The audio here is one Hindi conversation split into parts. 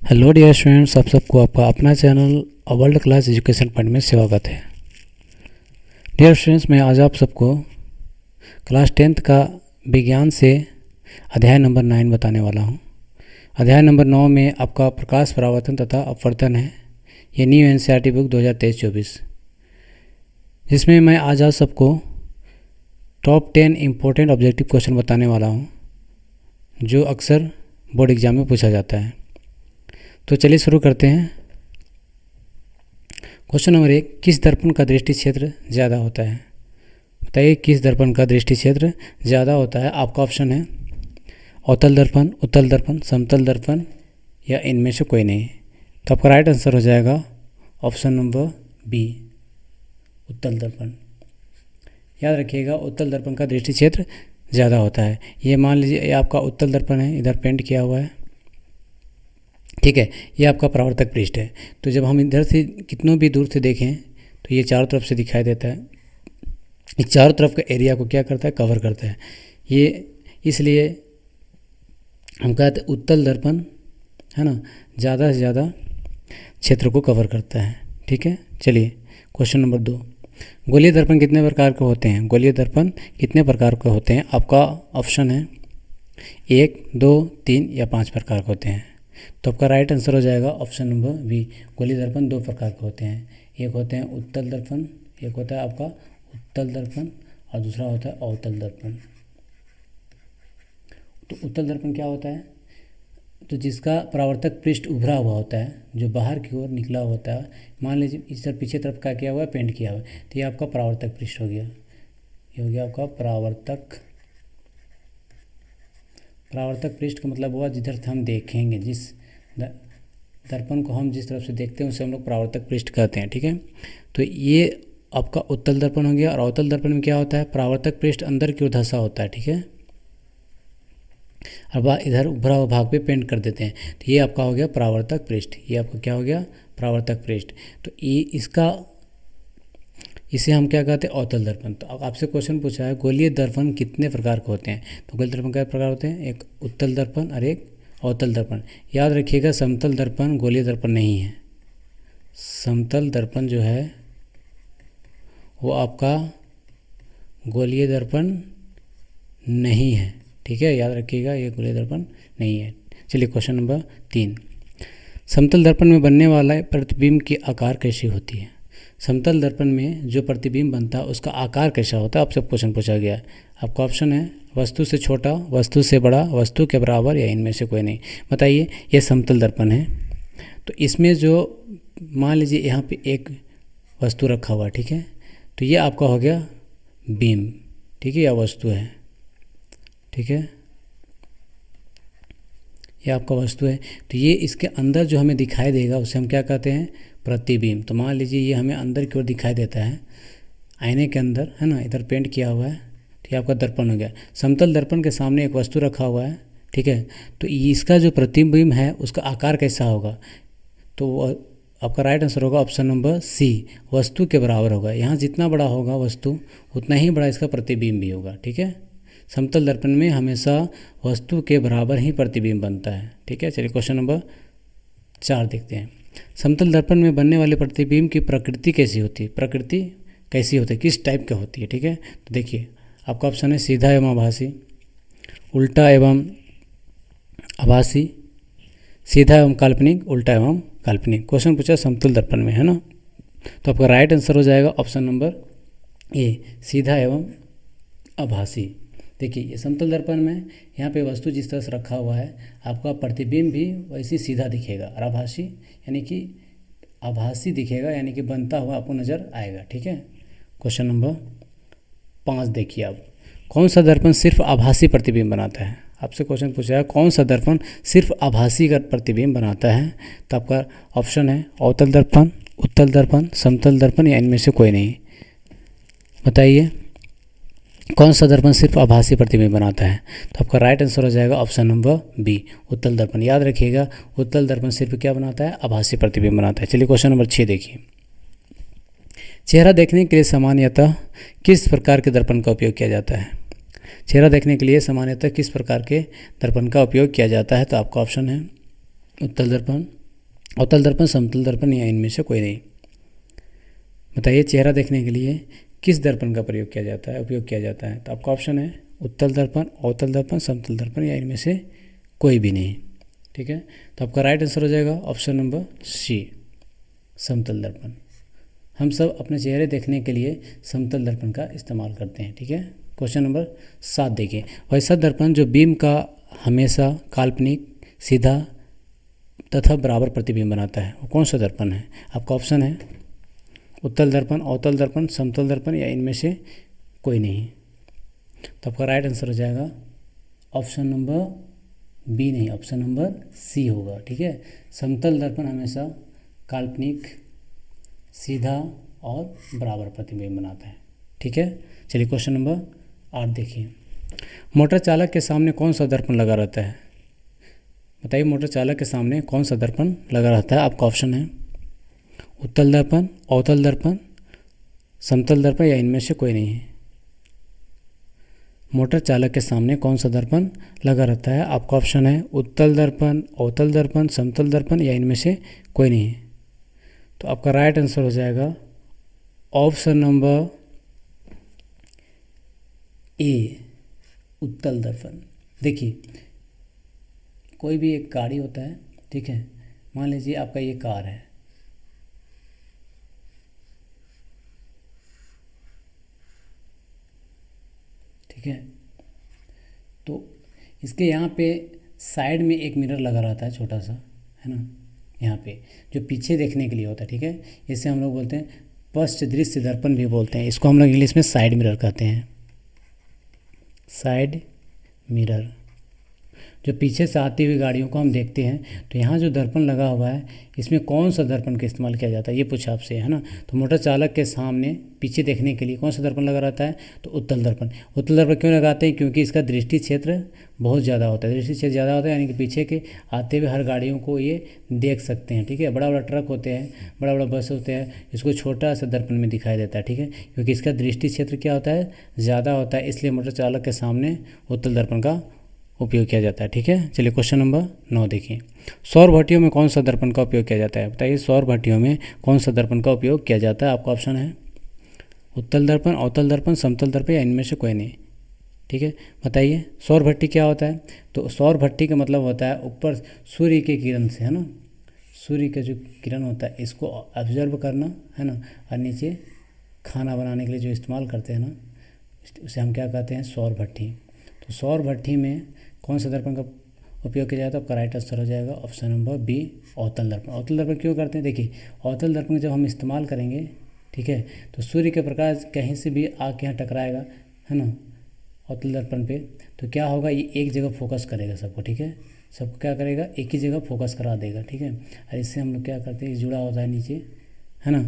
हेलो डियर स्टूडेंट्स, आप सबको आपका अपना channel world class education point में स्वागत है। डियर स्टूडेंट्स, मैं आज आप सबको क्लास 10th का विज्ञान से अध्याय नंबर 9 बताने वाला हूं। अध्याय नंबर 9 में आपका प्रकाश परावर्तन तथा अपवर्तन है। ये न्यू एनसीईआरटी बुक 2023-24, जिसमें मैं आज आप सबको टॉप 10 इम्पोर्टेंट ऑब्जेक्टिव क्वेश्चन बताने वाला हूँ, जो अक्सर बोर्ड एग्जाम में पूछा जाता है। तो चलिए शुरू करते हैं। क्वेश्चन नंबर 1, किस दर्पण का दृष्टि क्षेत्र ज़्यादा होता है? बताइए, किस दर्पण का दृष्टि क्षेत्र ज़्यादा होता है? आपका ऑप्शन है अवतल दर्पण, उत्तल दर्पण, समतल दर्पण या इनमें से कोई नहीं। तो आपका राइट आंसर हो जाएगा ऑप्शन नंबर बी, उत्तल दर्पण। याद रखिएगा, उत्तल दर्पण का दृष्टि क्षेत्र ज़्यादा होता है। ये मान लीजिए ये आपका उत्तल दर्पण है, इधर पेंट किया हुआ है, ठीक है। ये आपका परावर्तक पृष्ठ है। तो जब हम इधर से कितनों भी दूर से देखें तो ये चारों तरफ से दिखाई देता है। इस चारों तरफ के एरिया को क्या करता है? कवर करता है। ये इसलिए हम कहते हैं उत्तल दर्पण है ना, ज़्यादा से ज़्यादा क्षेत्र को कवर करता है, ठीक है। चलिए क्वेश्चन नंबर 2, गोलीय दर्पण कितने प्रकार के होते हैं? गोलीय दर्पण कितने प्रकार के होते हैं? आपका ऑप्शन है 1, 2, 3 या 5 प्रकार के होते हैं। तो आपका राइट आंसर हो जाएगा ऑप्शन नंबर बी, गोलीय दर्पण 2 प्रकार के होते हैं। एक होते हैं उत्तल दर्पण, एक होता है आपका उत्तल दर्पण और दूसरा होता है अवतल दर्पण। तो उत्तल दर्पण क्या होता है? तो जिसका परावर्तक पृष्ठ उभरा हुआ होता है, जो बाहर की ओर निकला होता है। मान लीजिए इस तरफ पीछे तरफ क्या किया हुआ है? पेंट किया हुआ है। तो ये आपका परावर्तक पृष्ठ हो गया। ये हो गया आपका परावर्तक पृष्ठ का मतलब हुआ जिधर से हम देखेंगे, जिस दर्पण को हम जिस तरफ से देखते हैं उसे हम लोग परावर्तक पृष्ठ कहते हैं, ठीक है। तो ये आपका उत्तल दर्पण हो गया। और अवतल दर्पण में क्या होता है? परावर्तक पृष्ठ अंदर की ओर धंसा होता है, ठीक है। अब इधर उभरा हुआ भाग पे पेंट कर देते हैं। तो ये आपका हो गया परावर्तक पृष्ठ। ये आपका क्या हो गया? परावर्तक पृष्ठ। तो ये इसे हम क्या कहते हैं? अवतल दर्पण। तो अब आपसे क्वेश्चन पूछा है गोलीय दर्पण कितने प्रकार के होते हैं? तो गोलीय दर्पण क्या प्रकार होते हैं? एक उत्तल दर्पण और एक अवतल दर्पण। याद रखिएगा, समतल दर्पण गोलीय दर्पण नहीं है। समतल दर्पण जो है वो आपका गोलीय दर्पण नहीं है, ठीक है। याद रखिएगा, ये गोलीय दर्पण नहीं है। चलिए क्वेश्चन नंबर 3, समतल दर्पण में बनने वाला प्रतिबिंब की आकार कैसी होती है? समतल दर्पण में जो प्रतिबिंब बनता है उसका आकार कैसा होता है? आपसे क्वेश्चन पूछा गया है। आपका ऑप्शन है वस्तु से छोटा, वस्तु से बड़ा, वस्तु के बराबर या इनमें से कोई नहीं। बताइए, ये समतल दर्पण है। तो इसमें जो मान लीजिए यहाँ पे एक वस्तु रखा हुआ, ठीक है। तो ये आपका हो गया बिंब, ठीक है, या वस्तु है, ठीक है। ये आपका वस्तु है। तो ये इसके अंदर जो हमें दिखाई देगा उसे हम क्या कहते हैं? प्रतिबिंब। तो मान लीजिए ये हमें अंदर की ओर दिखाई देता है आईने के अंदर, है ना, इधर पेंट किया हुआ है। तो ये आपका दर्पण हो गया। समतल दर्पण के सामने एक वस्तु रखा हुआ है, ठीक है। तो इसका जो प्रतिबिंब है उसका आकार कैसा होगा? तो आपका राइट आंसर होगा ऑप्शन नंबर सी, वस्तु के बराबर होगा। यहाँ जितना बड़ा होगा वस्तु उतना ही बड़ा इसका प्रतिबिंब भी होगा, ठीक है। समतल दर्पण में हमेशा वस्तु के बराबर ही प्रतिबिंब बनता है, ठीक है। चलिए क्वेश्चन नंबर 4 देखते हैं। समतल दर्पण में बनने वाले प्रतिबिंब की प्रकृति कैसी होती है? प्रकृति कैसी होती है, किस टाइप का होती है, ठीक है। तो देखिए, आपका ऑप्शन है सीधा एवं आभासी, उल्टा एवं आभासी, सीधा एवं काल्पनिक, उल्टा एवं काल्पनिक। क्वेश्चन पूछा समतल दर्पण में, है ना। तो आपका राइट आंसर हो जाएगा ऑप्शन नंबर ए, सीधा एवं आभासी। देखिए, ये समतल दर्पण में यहाँ पे वस्तु जिस तरह से रखा हुआ है, आपका प्रतिबिंब भी वैसे सीधा दिखेगा। और आभासी यानी कि आभासी दिखेगा, यानी कि बनता हुआ आपको नज़र आएगा, ठीक है। क्वेश्चन नंबर 5 देखिए, आप कौन सा दर्पण सिर्फ आभासी प्रतिबिंब बनाता है? आपसे क्वेश्चन पूछा है कौन सा दर्पण सिर्फ आभासी का प्रतिबिंब बनाता है? तो आपका ऑप्शन है अवतल दर्पण, उत्तल दर्पण, समतल दर्पण या इनमें से कोई नहीं। बताइए, कौन सा दर्पण सिर्फ आभासी प्रतिबिंब बनाता है? तो आपका राइट आंसर हो जाएगा ऑप्शन नंबर बी, उत्तल दर्पण। याद रखिएगा, उत्तल दर्पण सिर्फ क्या बनाता है? आभासी प्रतिबिंब बनाता है। चलिए क्वेश्चन नंबर 6 देखिए। चेहरा देखने के लिए सामान्यतः किस प्रकार के दर्पण का उपयोग किया जाता है? चेहरा देखने के लिए सामान्यतः किस प्रकार के दर्पण का उपयोग किया जाता है? तो आपका ऑप्शन है उत्तल दर्पण, अवतल दर्पण, समतल दर्पण या इनमें से कोई नहीं। बताइए चेहरा देखने के लिए किस दर्पण का प्रयोग किया जाता है, उपयोग किया जाता है। तो आपका ऑप्शन है उत्तल दर्पण, अवतल दर्पण, समतल दर्पण या इनमें से कोई भी नहीं। ठीक है, तो आपका राइट आंसर हो जाएगा ऑप्शन नंबर सी, समतल दर्पण। हम सब अपने चेहरे देखने के लिए समतल दर्पण का इस्तेमाल करते हैं। ठीक है, क्वेश्चन नंबर 7 देखिए, वैसा दर्पण जो बीम का हमेशा काल्पनिक, सीधा तथा बराबर प्रतिबिंब बनाता है वो कौन सा दर्पण है। आपका ऑप्शन है उत्तल दर्पण, अवतल दर्पण, समतल दर्पण या इनमें से कोई नहीं। तो आपका राइट आंसर हो जाएगा ऑप्शन नंबर बी नहीं, ऑप्शन नंबर सी होगा। ठीक है, समतल दर्पण हमेशा काल्पनिक, सीधा और बराबर प्रतिबिंब बनाता है। ठीक है, चलिए क्वेश्चन नंबर 8 देखिए, मोटर चालक के सामने कौन सा दर्पण लगा रहता है। बताइए मोटर चालक के सामने कौन सा दर्पण लगा रहता है। आपका ऑप्शन है उत्तल दर्पण, अवतल दर्पण, समतल दर्पण या इनमें से कोई नहीं है। मोटर चालक के सामने कौन सा दर्पण लगा रहता है। आपका ऑप्शन है उत्तल दर्पण, अवतल दर्पण, समतल दर्पण या इनमें से कोई नहीं है। तो आपका राइट आंसर हो जाएगा ऑप्शन नंबर ए, उत्तल दर्पण। देखिए कोई भी एक गाड़ी होता है, ठीक है, मान लीजिए आपका ये कार है, ठीक है, तो इसके यहाँ पे साइड में एक मिरर लगा रहता है छोटा सा, है ना, यहाँ पे जो पीछे देखने के लिए होता है। ठीक है, इसे हम लोग बोलते हैं पश्च दृश्य दर्पण भी बोलते हैं। इसको हम लोग इंग्लिश में साइड मिरर कहते हैं, साइड मिरर। जो पीछे से आती हुई गाड़ियों को हम देखते हैं, तो यहाँ जो दर्पण लगा हुआ है इसमें कौन सा दर्पण का इस्तेमाल किया जाता है, ये पूछा आपसे, है ना। तो मोटर चालक के सामने पीछे देखने के लिए कौन सा दर्पण लगा रहता है, तो उत्तल दर्पण। उत्तल दर्पण क्यों लगाते हैं, क्योंकि इसका दृष्टि क्षेत्र बहुत ज़्यादा होता है। दृष्टि क्षेत्र ज़्यादा होता है यानी कि पीछे के आते हुए हर गाड़ियों को ये देख सकते हैं। ठीक है, बड़ा बड़ा ट्रक होते हैं, बड़ा बड़ा बस होते हैं, इसको छोटा सा दर्पण में दिखाई देता है। ठीक है, क्योंकि इसका दृष्टि क्षेत्र क्या होता है, ज़्यादा होता है, इसलिए मोटर चालक के सामने उत्तल दर्पण का उपयोग किया जाता है। ठीक है, चलिए क्वेश्चन नंबर 9 देखिए, सौर भट्टियों में कौन सा दर्पण का उपयोग किया जाता है। बताइए सौर भट्टियों में कौन सा दर्पण का उपयोग किया जाता है। आपका ऑप्शन है उत्तल दर्पण, अवतल दर्पण, समतल दर्पण या इनमें से कोई नहीं। ठीक है, बताइए सौर भट्टी क्या होता है। तो सौर भट्टी का मतलब होता है ऊपर सूर्य के किरण से, है ना, सूर्य का जो किरण होता है इसको ऑब्जर्व करना, है ना, और नीचे खाना बनाने के लिए जो इस्तेमाल करते हैं ना, उसे हम क्या कहते हैं, सौर भट्टी। तो सौर भट्टी में कौन सा दर्पण का उपयोग किया जाता है। आपका राइट आंसर हो जाएगा ऑप्शन नंबर बी, अवतल दर्पण। अवतल दर्पण क्यों करते हैं, देखिए अवतल दर्पण जब हम इस्तेमाल करेंगे, ठीक है, तो सूर्य के प्रकाश कहीं से भी आके यहाँ टकराएगा, है ना, अवतल दर्पण पे, तो क्या होगा, ये एक जगह फोकस करेगा सबको। ठीक है, सबको क्या करेगा, एक ही जगह फोकस करा देगा। ठीक है, और इससे हम लोग क्या करते हैं, जुड़ा होता है नीचे, है ना,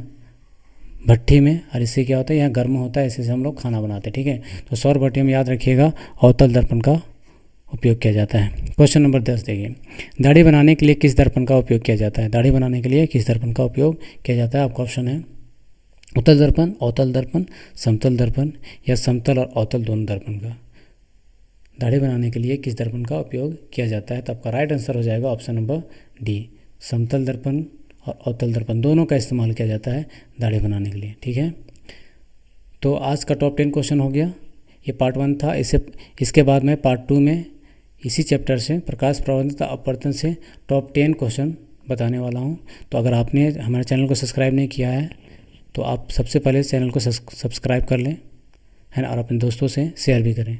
भट्टी में, और इससे क्या होता है, यहाँ गर्म होता है, इससे हम लोग खाना बनाते हैं। ठीक है, तो सौर भट्टी में याद रखिएगा अवतल दर्पण का उपयोग किया जाता है। क्वेश्चन नंबर 10 देखिए, दाढ़ी बनाने के लिए किस दर्पण का उपयोग किया जाता है। दाढ़ी बनाने के लिए किस दर्पण का उपयोग किया जाता है। आपका ऑप्शन है उत्तल दर्पण, अवतल दर्पण, समतल दर्पण या समतल और अवतल दोनों दर्पण का। दाढ़ी बनाने के लिए किस दर्पण का उपयोग किया जाता है। तो आपका राइट आंसर हो जाएगा ऑप्शन नंबर डी, समतल दर्पण और अवतल दर्पण दोनों का इस्तेमाल किया जाता है दाढ़ी बनाने के लिए। ठीक है, तो आज का टॉप 10 क्वेश्चन हो गया, ये पार्ट 1 था। इसके बाद में पार्ट 2 में इसी चैप्टर से प्रकाश प्रबंध तथा अपवर्तन से टॉप 10 क्वेश्चन बताने वाला हूँ। तो अगर आपने हमारे चैनल को सब्सक्राइब नहीं किया है तो आप सबसे पहले चैनल को सब्सक्राइब कर लें, है ना, और अपने दोस्तों से शेयर भी करें।